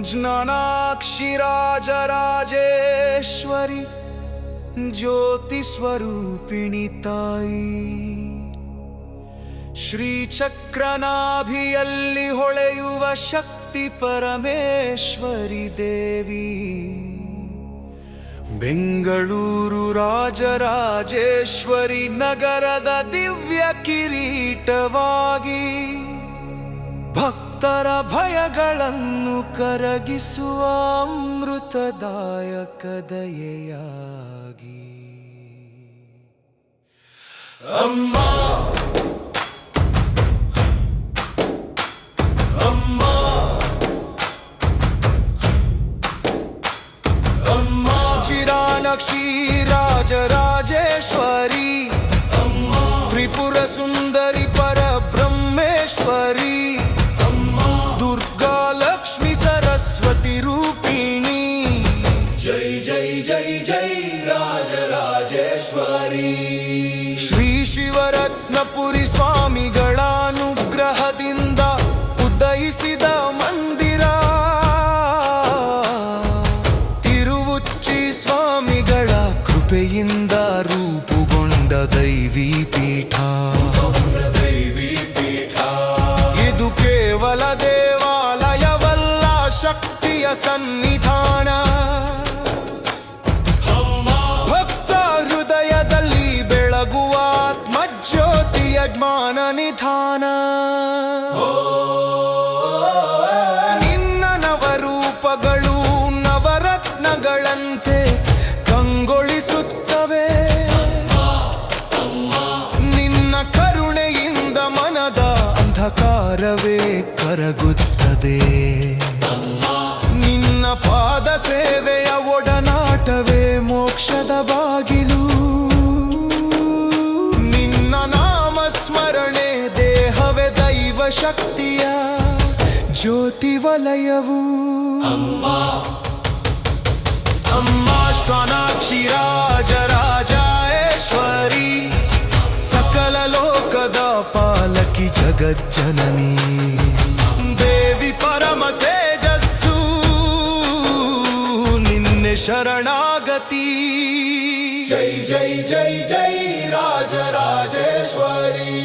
ज्ञानाक्षी राजराजेश्वरी ज्योति स्वरूपिणी ताई ಶ್ರೀಚಕ್ರನಾಭಿಯಲ್ಲಿ ಹೊಳೆಯುವ ಶಕ್ತಿ ಪರಮೇಶ್ವರಿ ದೇವಿ ಬೆಂಗಳೂರು ರಾಜರಾಜೇಶ್ವರಿ ನಗರದ ದಿವ್ಯ ಕಿರೀಟವಾಗಿ ಭಕ್ತರ ಭಯಗಳನ್ನು ಕರಗಿಸುವ ಅಮೃತದಾಯಕ ದಯೆಯಾಗಿ ಅಮ್ಮ मीनाक्षी राजराजेश्वरी त्रिपुर सुंदरी परब्रह्मेश्वरी दुर्गा लक्ष्मी सरस्वती रूपिणी जय जय जय जय राजराजेश्वरी श्री शिवरत्नपुरी स्वामिಗಳ ಅನುಗ್ರಹದಿಂದ ಉದಯಿಸಿದ ಮಂದಿರ ತಿರುವುಚ್ಚಿ ಸ್ವಾಮಿಗಳ ಕೃಪೆಯಿಂದ ರೂಪುಗೊಂಡ ದೈವಿ ಪೀಠ ಇದು ಕೇವಲ ದೇವಾಲಯವಲ್ಲ ಶಕ್ತಿಯ ಸನ್ನಿಧಾನ ಭಕ್ತ ಹೃದಯದಲ್ಲಿ ಬೆಳಗುವ ಆತ್ಮಜ್ಯೋತಿಯ ಜ್ಞಾನ ನಿಧಾನ ನಿನ್ನ ನವರೂಪಗಳು ನವರತ್ನಗಳಂತೆ ಕಂಗೊಳಿಸುತ್ತವೆ ನಿನ್ನ ಕರುಣೆಯಿಂದ ಮನದ ಅಂಧಕಾರವೇ ಕರಗುತ್ತದೆ ನಿನ್ನ ಪಾದ ಸೇವೆಯ ಒಡನಾಟವೇ ಮೋಕ್ಷದ ಬಾಗಿಲು ನಿನ್ನ ನಾಮ ಸ್ಮರಣೆ ದೇಹವೇ ದೈವ ಶಕ್ತಿಯ ಜ್ಯೋತಿ ವಲಯವು ಅಮ್ಮ ಶ್ವಾನಾಕ್ಷಿ ರಾಜರಾಜೇಶ್ವರಿ ಸಕಲ ಲೋಕದ ಪಾಲಕಿ ಜಗಜ್ಜನನಿ ದೇವಿ ಪರಮ ತೇಜಸ್ಸು ನಿನ್ನೆ ಶರಣಾಗತಿ ಜೈ ಜೈ ಜೈ ಜೈ ರಾಜರಾಜೇಶ್ವರಿ